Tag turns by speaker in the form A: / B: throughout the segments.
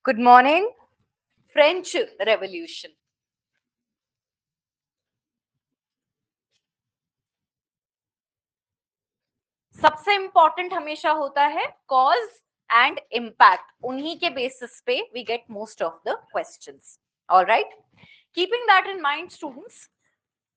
A: Good morning. French Revolution. सबसे important हमेशा होता है कॉज एंड इम्पैक्ट. उन्हीं के बेसिस पे we get most of the questions. All right. Keeping that in mind, students,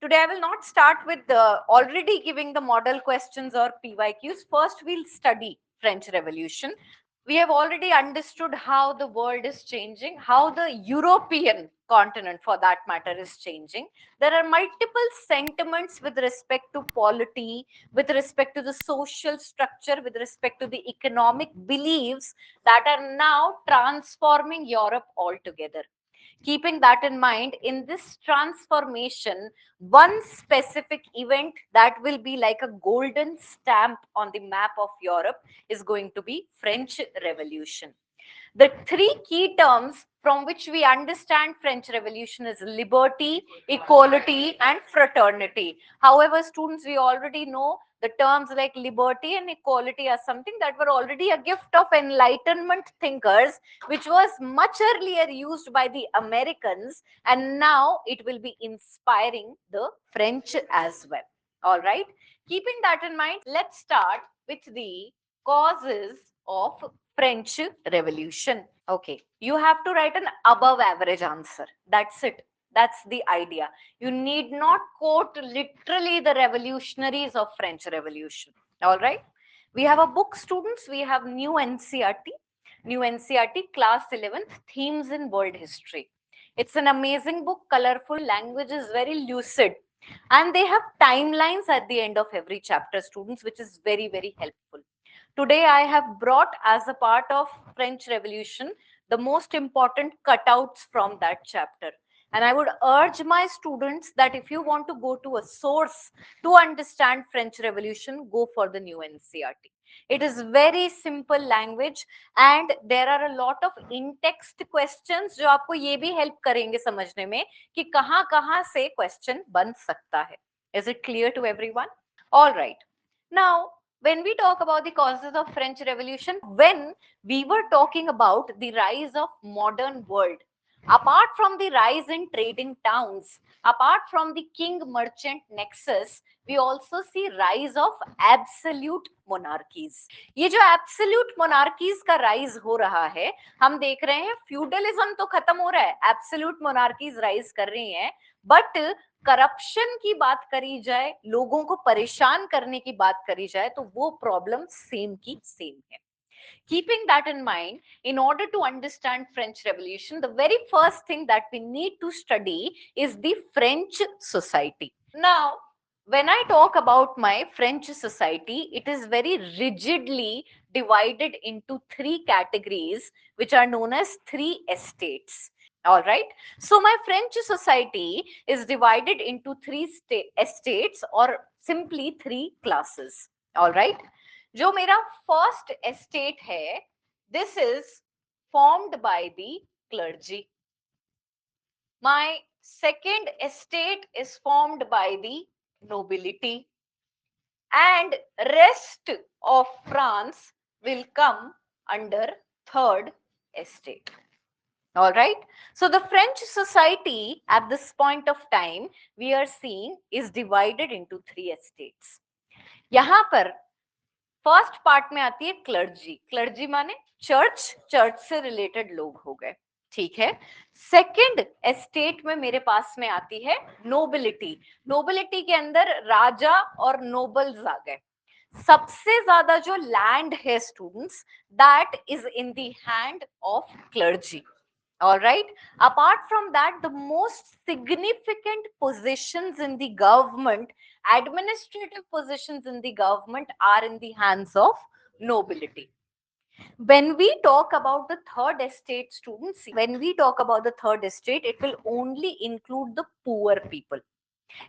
A: today I will not start with already giving the model questions or PYQs. First, we'll study French Revolution. We have already understood how the world is changing, how the European continent, for that matter, is changing. There are multiple sentiments with respect to polity, with respect to the social structure, with respect to the economic beliefs that are now transforming Europe altogether. Keeping that in mind, in this transformation, one specific event that will be like a golden stamp on the map of Europe is going to be French Revolution. The three key terms from which we understand French Revolution is liberty, equality, and fraternity. However, students, we already know the terms like liberty and equality are something that were already a gift of Enlightenment thinkers, which was much earlier used by the Americans, and now it will be inspiring the French as well. All right. Keeping that in mind, let's start with the causes of French Revolution. Okay, you have to write an above average answer. That's it. That's the idea. You need not quote literally the revolutionaries of French Revolution. All right. We have a book, students. We have new NCRT. New NCRT class 11th, themes in world history. It's an amazing book, colorful, language is very lucid. And they have timelines at the end of every chapter, students, which is very, very helpful. Today, I have brought as a part of French Revolution the most important cutouts from that chapter. And I would urge my students that if you want to go to a source to understand French Revolution, go for the new NCRT. It is very simple language and there are a lot of in-text questions जो आपको ये भी help करेंगे समझने में कि कहाँ से question बन सकता है. Is it clear to everyone? All right. Now, when we talk about the causes of French Revolution, when we were talking about the rise of modern world, apart from the rise in trading towns, apart from the king merchant nexus, we also see rise of absolute monarchies. ये जो absolute monarchies का rise हो रहा है, हम देख रहे हैं feudalism तो खत्म हो रहा है, absolute monarchies rise कर रही हैं, but करप्शन की बात करी जाए, लोगों को परेशान करने की बात करी जाए, तो वो प्रॉब्लम सेम की सेम है. Keeping that in mind, in order to understand French Revolution, the very first thing that we need to study is the French society. Now, when I talk about my French society, it is very rigidly divided into three categories, which are known as three estates. All right. So my French society is divided into three estates or simply three classes. All right. जो मेरा first estate है, this is formed by the clergy. My second estate is formed by the nobility. And rest of France will come under third estate. All right. So the French society at this point of time we are seeing is divided into three estates. यहाँ पर first part में आती है clergy. Clergy माने church, church से related लोग हो गए. ठीक है. सेकंड एस्टेट में मेरे पास में आती है नोबिलिटी. नोबिलिटी के अंदर राजा और नोबल्स आ गए. सबसे ज्यादा जो लैंड है students, that is in the hand of clergy. All right. Apart from that, the most significant positions in the government, administrative positions in the government, are in the hands of nobility. When we talk about the third estate, students, when we talk about the third estate, it will only include the poor people.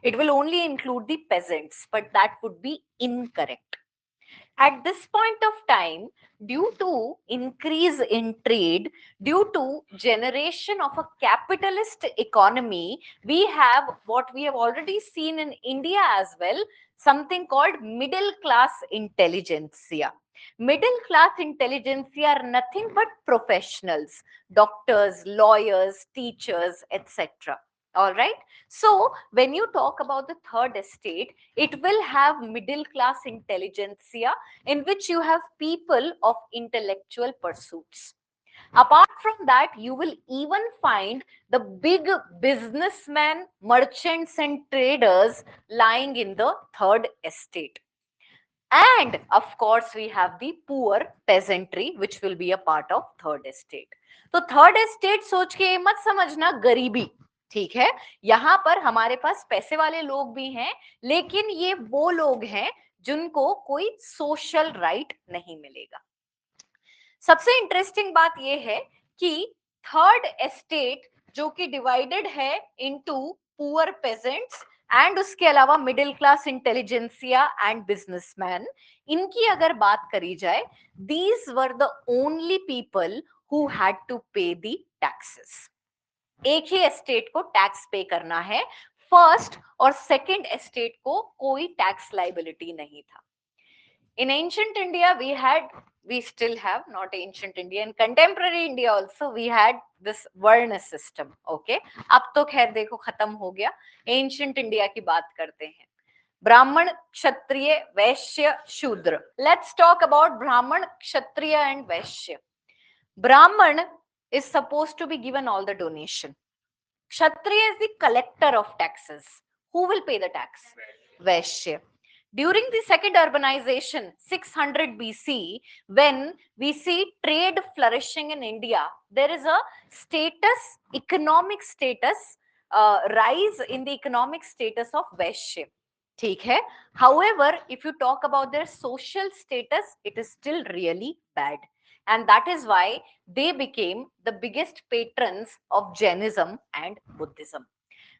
A: It will only include the peasants, but that would be incorrect. At this point of time, due to increase in trade, due to generation of a capitalist economy, we have what we have already seen in India as well, something called middle class intelligentsia. Middle class intelligentsia are nothing but professionals, doctors, lawyers, teachers, etc. All right. So when you talk about the third estate, it will have middle class intelligentsia in which you have people of intellectual pursuits. Apart from that, you will even find the big businessmen, merchants, and traders lying in the third estate. And of course, we have the poor peasantry, which will be a part of third estate. तो third estate सोच के ये मत समझना गरीबी, ठीक है? यहाँ पर हमारे पास पैसे वाले लोग भी हैं, लेकिन ये वो लोग हैं जिनको कोई सोशल राइट नहीं मिलेगा. सबसे इंटरेस्टिंग बात यह है कि थर्ड एस्टेट जो कि डिवाइडेड है इनटू पुअर पेजेंट्स एंड उसके अलावा middle class intelligentsia and businessman, इनकी अगर बात करी जाए, these were the only people who had to pay the taxes. एक ही एस्टेट को टैक्स पे करना है, फर्स्ट और सेकंड एस्टेट को कोई टैक्स लाइबिलिटी नहीं था. In ancient India, we still have, not ancient India, in contemporary India also, we had this Varna system, okay? अब तो खैर देखो खत्म हो गया. Ancient India की बात करते हैं. Brahman, Kshatriya, Vaishya, Shudra. Let's talk about Brahman, Kshatriya and Vaishya. Brahman is supposed to be given all the donation. Kshatriya is the collector of taxes. Who will pay the tax? Vaishya. During the second urbanization, 600 BC, when we see trade flourishing in India, there is a economic status, rise in the economic status of Vaishya. ठीक है. However, if you talk about their social status, it is still really bad. And that is why they became the biggest patrons of Jainism and Buddhism.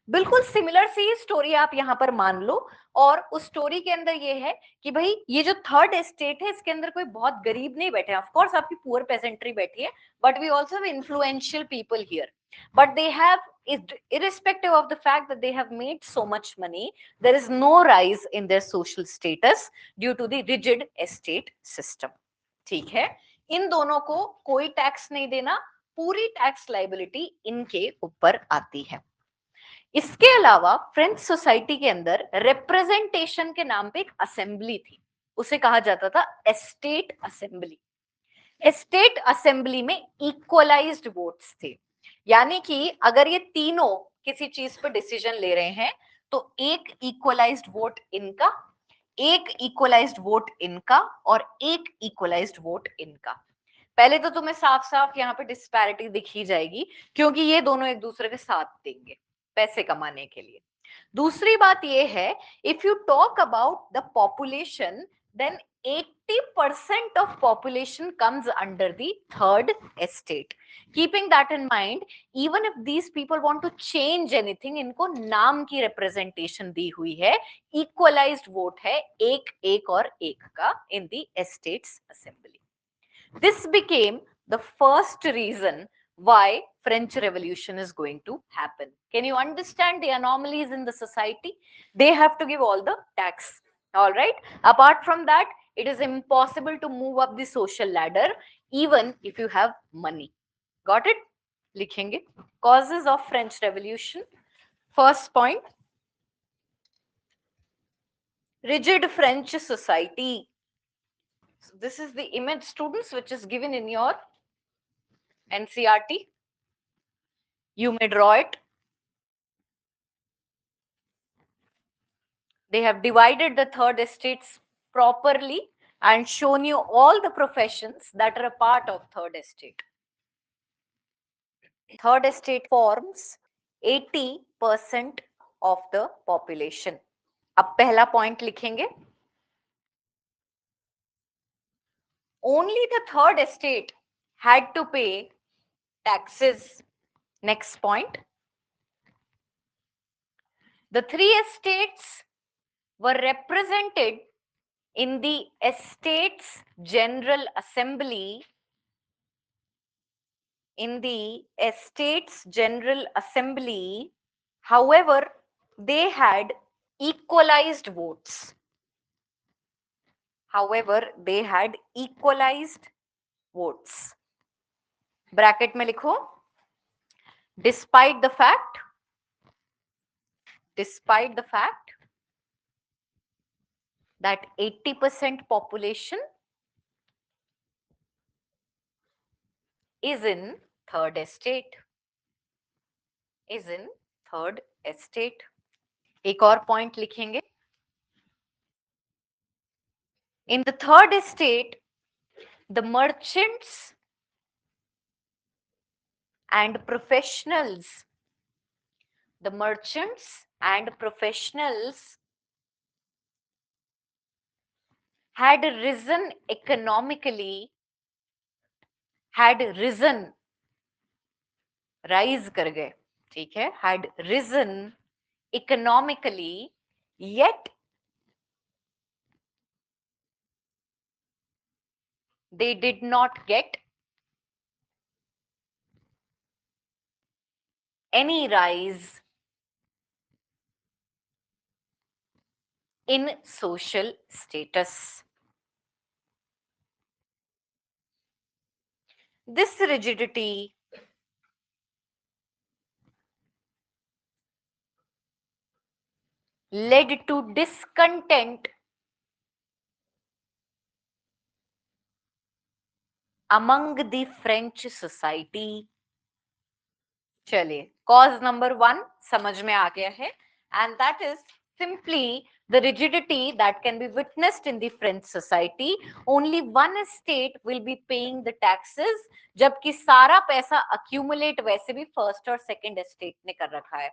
A: बिल्कुल similar सी story आप यहाँ पर मान लो, और उस story के अंदर ये है कि भाई ये जो थर्ड एस्टेट है इसके अंदर कोई बहुत गरीब नहीं बैठे हैं. ऑफ कोर्स आपकी पुअर पेजेंट्री बैठी है, but we also have influential people here, but they have, irrespective of the fact that they have made so much money, there is no rise in their social status due to the rigid estate system. ठीक है. इन दोनों को कोई tax नहीं देना, पूरी tax liability इनके ऊपर आती है. इसके अलावा फ्रेंच सोसाइटी के अंदर रिप्रेजेंटेशन के नाम पे एक असेंबली थी, उसे कहा जाता था एस्टेट असेंबली. एस्टेट असेंबली में इक्वलाइज्ड वोट्स थे, यानी कि अगर ये तीनों किसी चीज पर डिसीजन ले रहे हैं तो एक इक्वलाइज्ड वोट इनका, एक इक्वलाइज्ड वोट इनका और एक इक्वलाइज्ड वोट इनका. पहले तो तुम्हें साफ साफ यहाँ पे डिस्पैरिटी दिख ही जाएगी, क्योंकि ये दोनों एक दूसरे के साथ देंगे पैसे कमाने के लिए. दूसरी बात ये है, if you talk about the population, then 80% of population comes under the third estate. Keeping that in mind, even if these people want to change anything, इनको नाम की representation दी हुई है, equalized vote है एक एक और एक का in the estates assembly. This became the first reason why French Revolution is going to happen. Can you understand the anomalies in the society? They have to give all the tax. All right. Apart from that, it is impossible to move up the social ladder even if you have money. Got it? लिखेंगे. Causes of French Revolution. First point, rigid French society. So this is the image, students, which is given in your NCRT. You may draw it. They have divided the third estates properly and shown you all the professions that are a part of third estate. Third estate forms 80% of the population. अब पहला point लिखेंगे. Only the third estate had to pay taxes. Next point. The three estates were represented in the Estates General Assembly. In the Estates General Assembly, however, they had equalized votes. however they had equalized votes. Bracket में लिखो, despite the fact that 80% population is in third estate. एक और point लिखेंगे, in the third estate the merchants and professionals had risen economically, rise कर गए, ठीक है, had risen economically, yet they did not get any rise in social status. This rigidity led to discontent among the French society. चलिए, cause number 1 समझ में आ गया है, and that is simply the rigidity that can be witnessed in the French society. Only one state will be paying the taxes, जबकि सारा पैसा accumulate वैसे भी first और second state ने कर रखा है.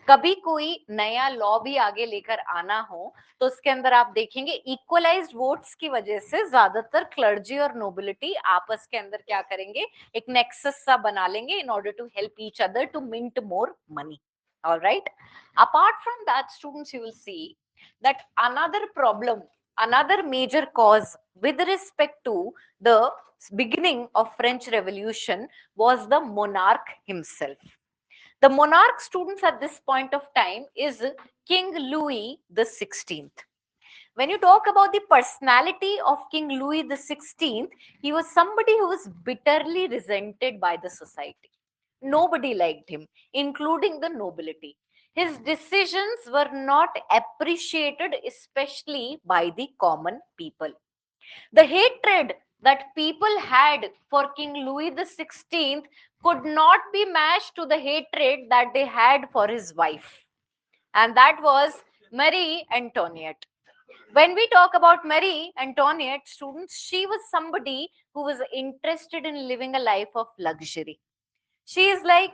A: कभी कोई नया लॉ भी आगे लेकर आना हो तो उसके अंदर आप देखेंगे इक्वलाइज्ड वोट्स की वजह से ज्यादातर क्लर्जी और नोबिलिटी आपस के अंदर क्या करेंगे, एक नेक्सस सा बना लेंगे in order to help each other to mint more money. All right, apart from that, students, you will see that another major cause with respect to the beginning of French Revolution was the monarch himself. The monarch, students, at this point of time is King Louis the 16th. When you talk about the personality of King Louis the 16th, he was somebody who was bitterly resented by the society. Nobody liked him, including the nobility. His decisions were not appreciated, especially by the common people. The hatred that people had for King Louis the 16th could not be matched to the hatred that they had for his wife, and that was Marie Antoinette. When we talk about Marie Antoinette, students, she was somebody who was interested in living a life of luxury. She is like,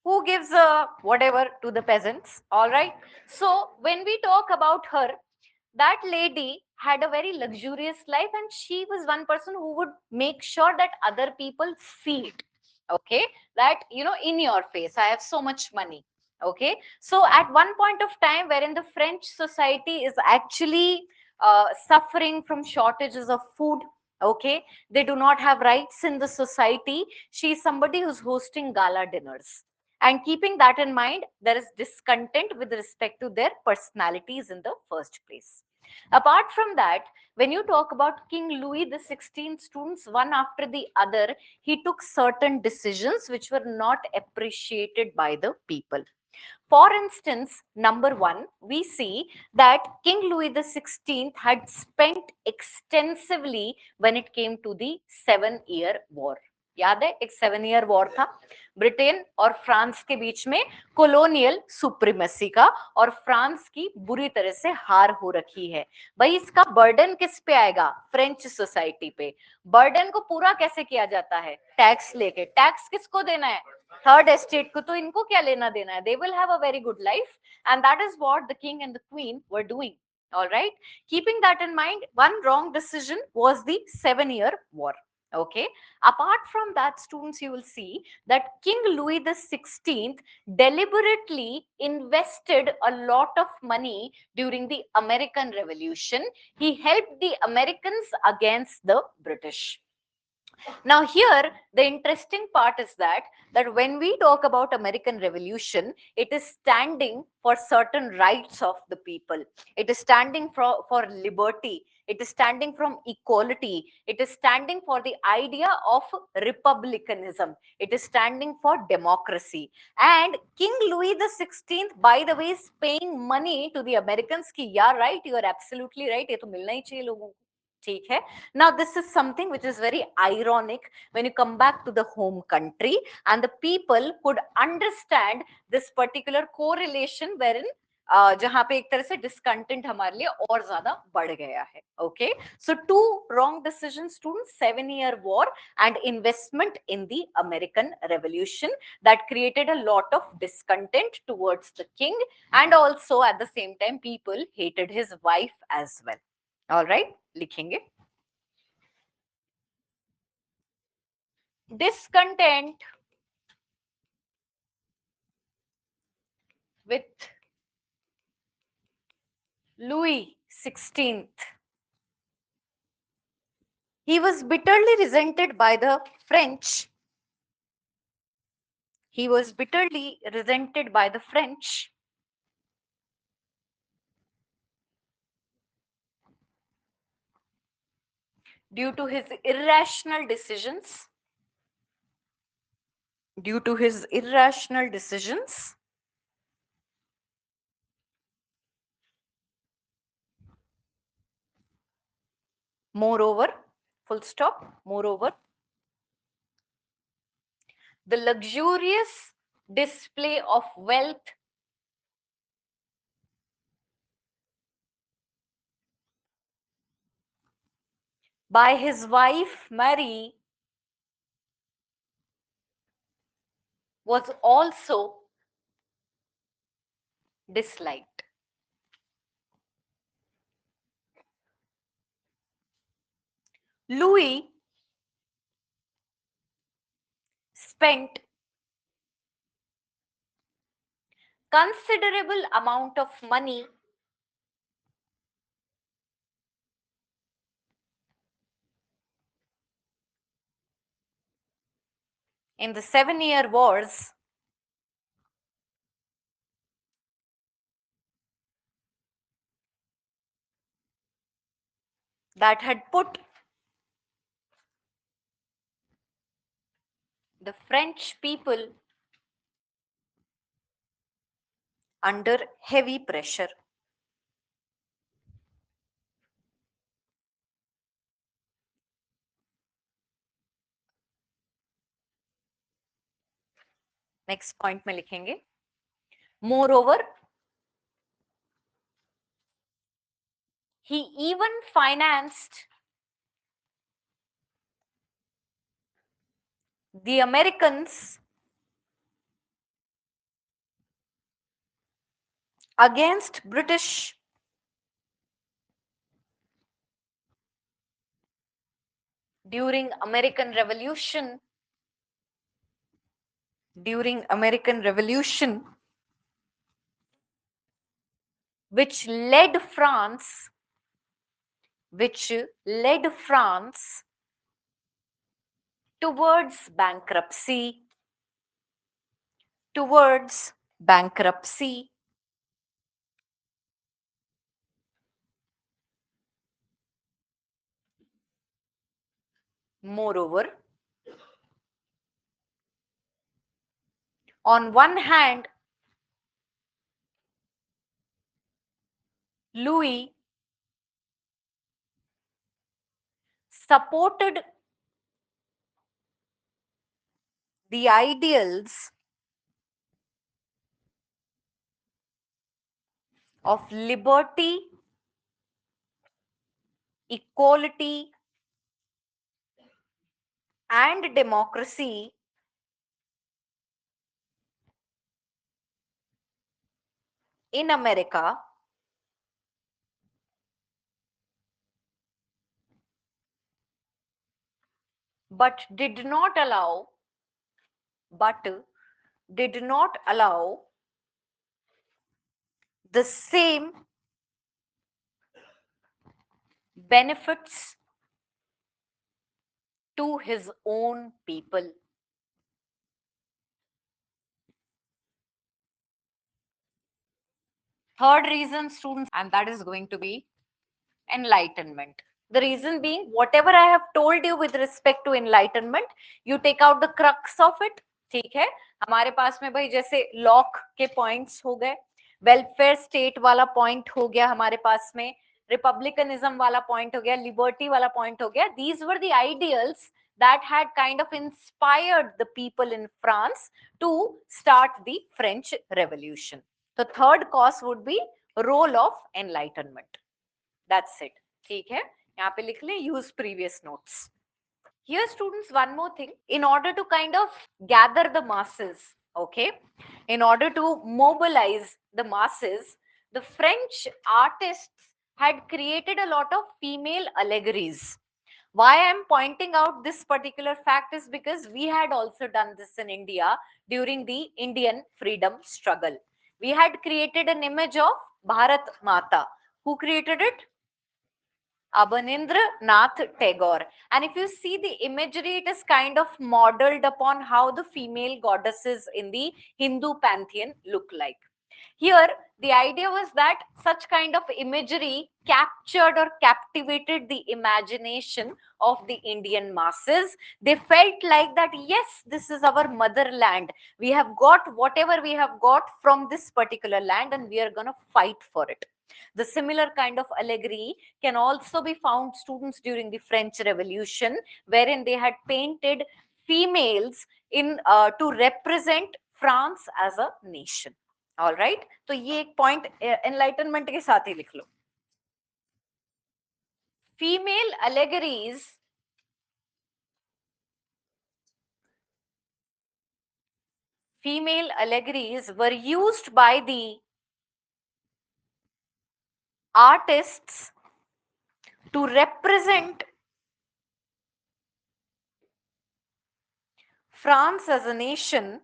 A: who gives a whatever to the peasants, all right? So when we talk about her, that lady had a very luxurious life, and she was one person who would make sure that other people see it, okay, that in your face I have so much money. Okay, so at one point of time wherein the French society is actually suffering from shortages of food, okay, they do not have rights in the society, she is somebody who's hosting gala dinners. And keeping that in mind, there is discontent with respect to their personalities in the first place. Apart from that, when you talk about King Louis the 16th, students, one after the other, he took certain decisions which were not appreciated by the people. For instance, number 1, we see that King Louis the 16th had spent extensively when it came to the 7-year war. याद है, एक 7-year war था Britain और France के बीच में, colonial supremacy का, और France की बुरी तरह से हार हो रखी है. भाई इसका बर्डन किस पे आएगा? फ्रेंच सोसाइटी पे. बर्डन को पूरा कैसे किया जाता है? टैक्स लेके. टैक्स किसको देना है? थर्ड एस्टेट को. तो इनको क्या लेना देना है? They will have a very good life, and that is what the king and the queen were doing. All right, keeping that in mind, one wrong decision was the 7-year war. Okay, apart from that, students, you will see that King Louis the 16th deliberately invested a lot of money during the American Revolution. He helped the Americans against the British. Now here the interesting part is that when we talk about American Revolution, it is standing for certain rights of the people. It is standing for liberty. It is standing from equality. It is standing for the idea of republicanism. It is standing for democracy. And King Louis the 16th, by the way, is paying money to the Americans ki, yeah, right, you are absolutely right. ये तो मिलना ही चाहिए लोगों को. ठीक है. Now this is something which is very ironic when you come back to the home country and the people could understand this particular correlation wherein जहां पे एक तरह से डिस्कंटेंट हमारे लिए और ज्यादा बढ़ गया है. Okay, so two wrong decision student, 7-year war and investment in the American revolution that created a lot of discontent towards the king and also at the same time people hated his wife as well. Alright, लिखेंगे discontent with Louis XVI. He was bitterly resented by the French. He was bitterly resented by the French due to his irrational decisions. Due to his irrational decisions. Moreover, full stop, moreover, the luxurious display of wealth by his wife Mary was also disliked. Louis spent considerable amount of money in the 7-year wars that had put the French people under heavy pressure. Next point में लिखेंगे moreover he even financed the Americans against British during American Revolution. During American Revolution, which led France towards bankruptcy. Towards bankruptcy. Moreover, on one hand, Louis supported the ideals of liberty, equality, and democracy in America, but did not allow the same benefits to his own people. Third reason, students, and that is going to be Enlightenment. The reason being, whatever I have told you with respect to enlightenment, you take out the crux of it. ठीक है, हमारे पास में भाई जैसे lock के points हो गए, welfare state वाला पॉइंट हो गया हमारे पास में, रिपब्लिकनिज्म वाला पॉइंट हो गया, लिबर्टी वाला पॉइंट हो गया. These were the ideals that had kind of inspired the people in France to start the French Revolution. The third cause would be role of enlightenment. That's it. ठीक है, यहाँ पे लिख लें use previous notes. Here students, one more thing, in order to kind of gather the masses, okay, in order to mobilize the masses, the French artists had created a lot of female allegories. Why I am pointing out this particular fact is because we had also done this in India during the Indian freedom struggle. We had created an image of Bharat Mata. Who created it? Abanindranath Tagore. And if you see the imagery, it is kind of modeled upon how the female goddesses in the Hindu pantheon look like. Here, the idea was that such kind of imagery captured or captivated the imagination of the Indian masses. They felt like that, yes, this is our motherland. We have got whatever we have got from this particular land and we are going to fight for it. The similar kind of allegory can also be found, students, during the French Revolution, wherein they had painted females in to represent France as a nation. All right, तो ये एक point enlightenment के साथ ही लिख लो. Female allegories were used by the artists to represent France as a nation.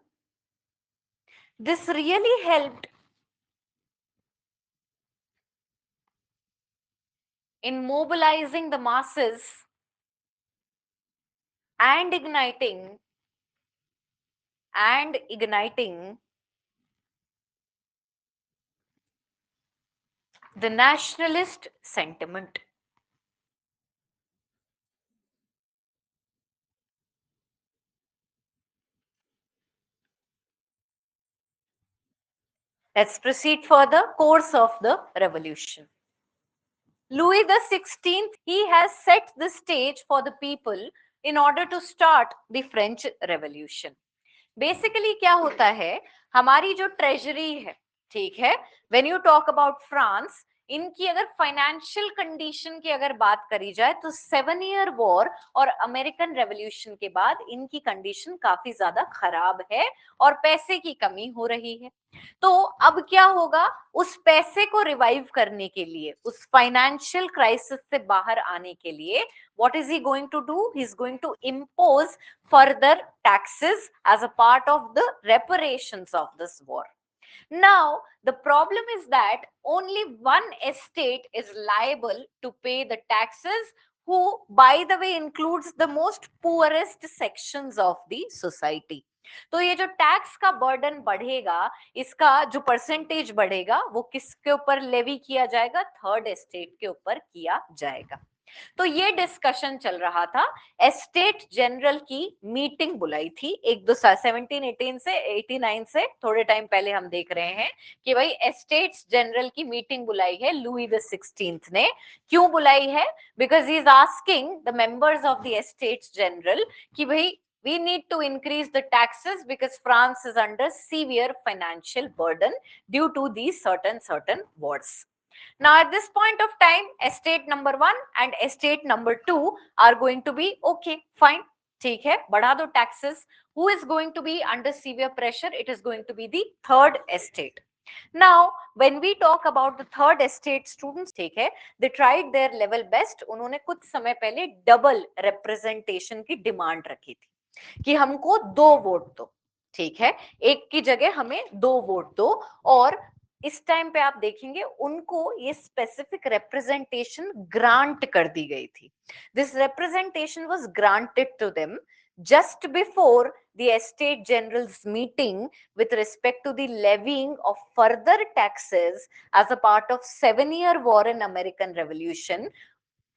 A: This really helped in mobilizing the masses and igniting the nationalist sentiment. Let's proceed further. Course of the revolution. Louis XVI, he has set the stage for the people in order to start the French Revolution. Basically क्या होता है, हमारी जो treasury है, ठीक है, when you talk about France, इनकी अगर फाइनेंशियल कंडीशन की अगर बात करी जाए तो 7 ईयर वॉर और अमेरिकन रेवोल्यूशन के बाद इनकी कंडीशन काफी ज्यादा खराब है और पैसे की कमी हो रही है. तो अब क्या होगा, उस पैसे को रिवाइव करने के लिए, उस फाइनेंशियल क्राइसिस से बाहर आने के लिए, what is he going to do? He is going to impose further taxes as a part of the reparations of this war. Now, the problem is that only one estate is liable to pay the taxes, who, by the way, includes the most poorest sections of the society. तो ये जो tax का burden बढ़ेगा, इसका जो percentage बढ़ेगा, वो किसके ऊपर लेवी किया जाएगा? थर्ड एस्टेट के ऊपर किया जाएगा. तो ये डिस्कशन चल रहा था. एस्टेट जनरल की मीटिंग बुलाई थी एक दो 1718 से 89 से थोड़े टाइम पहले हम देख रहे हैं कि भाई एस्टेट्स जनरल की मीटिंग बुलाई है लुई द 16th ने. क्यों बुलाई है? Because he is asking the members of the estates general कि भाई we need to increase the taxes because France is under severe financial burden due to these certain wars. Now at this point of time, estate number 1 and estate number 2 are going to be okay, fine, ठीक है, बढ़ा दो taxes. Who is going to be under severe pressure? It is going to be the third estate. Now when we talk about the third estate, students, ठीक है, they tried their level best. उन्होंने कुछ समय पहले double representation की demand रखी थी कि हमको 2 वोट दो, ठीक है, एक की जगह हमें 2 वोट दो. और इस टाइम पे आप देखेंगे उनको ये स्पेसिफिक रिप्रेजेंटेशन ग्रांट कर दी गई थी. This representation was granted to them just before the Estate General's meeting with respect to the levying of further taxes as a part of 7-year war in American Revolution.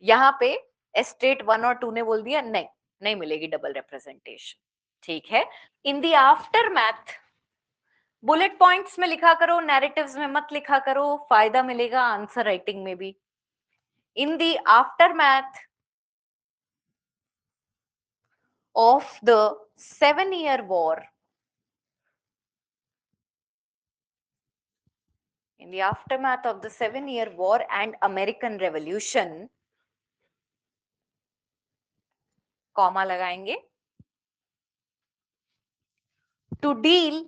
A: यहाँ पे estate 1 और 2 ने बोल दिया नहीं, नहीं मिलेगी डबल रिप्रेजेंटेशन. ठीक है. In the after math bullet points में लिखा करो, नैरेटिव्स में मत लिखा करो, फायदा मिलेगा आंसर राइटिंग में भी. In the after math of the 7-year war, in the aftermath of the 7-year war and American Revolution, comma लगाएंगे, to deal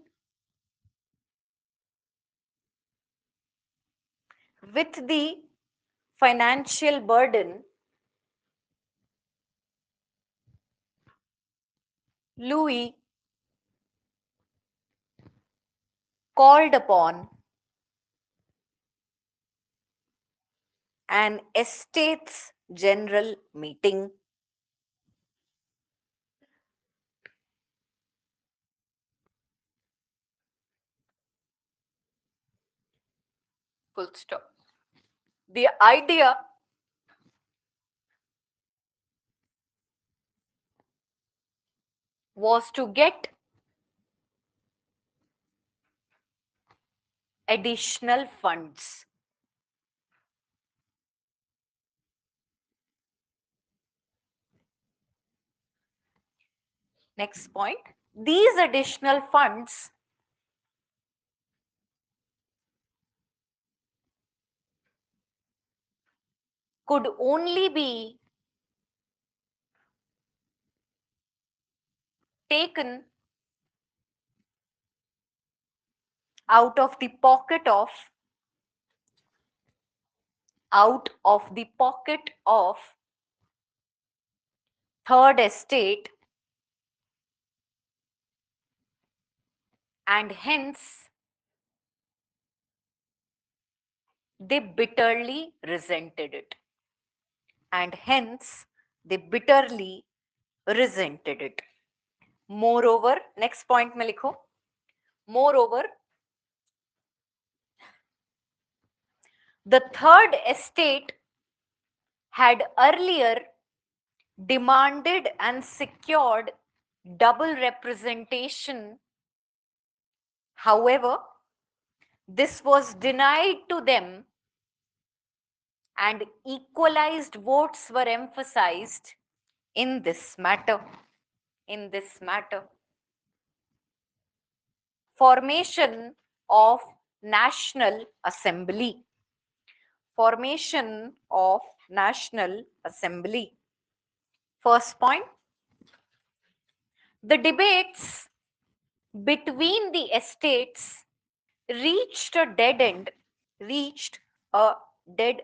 A: with the financial burden, Louis called upon an Estates General meeting. Full stop. The idea was to get additional funds. Next point, these additional funds could only be taken out of the pocket of third estate, and hence they bitterly resented it. And hence they bitterly resented it. Moreover, next point में लिखो. Moreover, the third estate had earlier demanded and secured double representation. However, this was denied to them and equalized votes were emphasized in this matter. In this matter, formation of National Assembly. Formation of National Assembly. First point, the debates between the estates reached a dead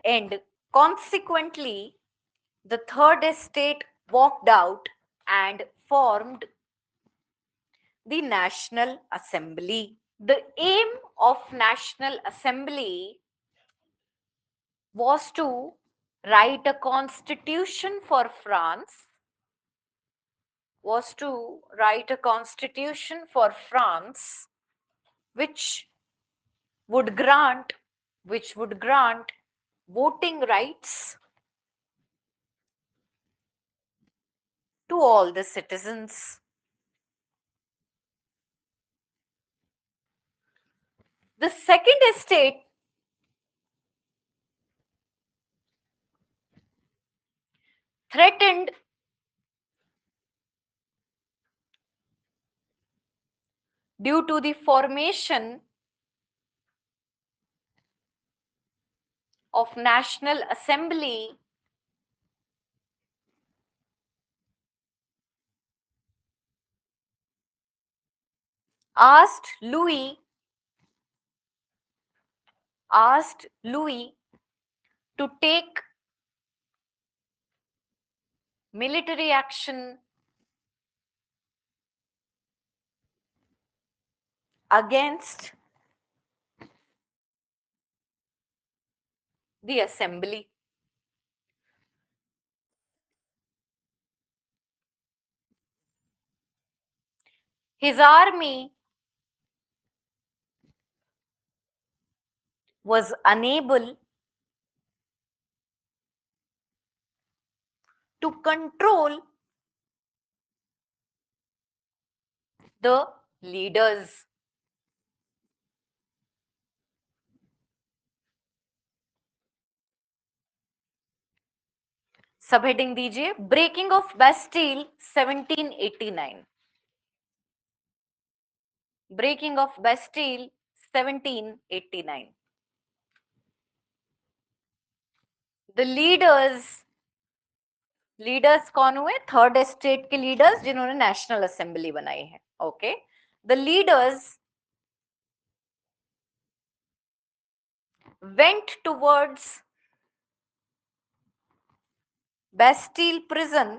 A: end. Consequently, the third estate walked out and formed the National Assembly. The aim of National Assembly was to write a constitution for France, which would grant voting rights to all the citizens. The second estate threatened due to the formation of National Assembly asked Louis to take military action against the assembly. His army was unable to control the leaders. Sub heading दीजिए, breaking of Bastille 1789, breaking of Bastille 1789. The leaders कौन हुए? Third estate के leaders जिन्होंने national assembly बनाई है. Okay, the leaders went towards Bastille prison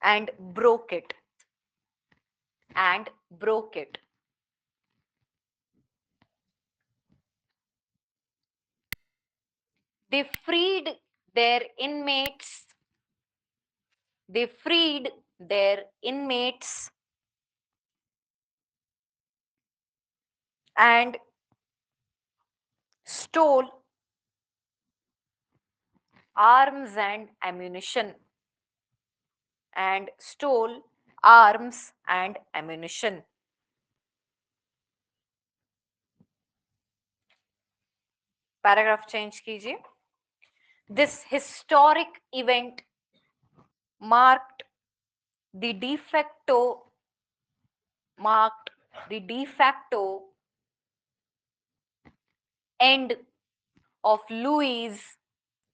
A: and broke it. They freed their inmates. They freed their inmates and stole arms and ammunition. Paragraph change कीजिए. This historic event marked the de facto end of Louis'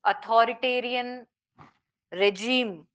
A: authoritarian regime.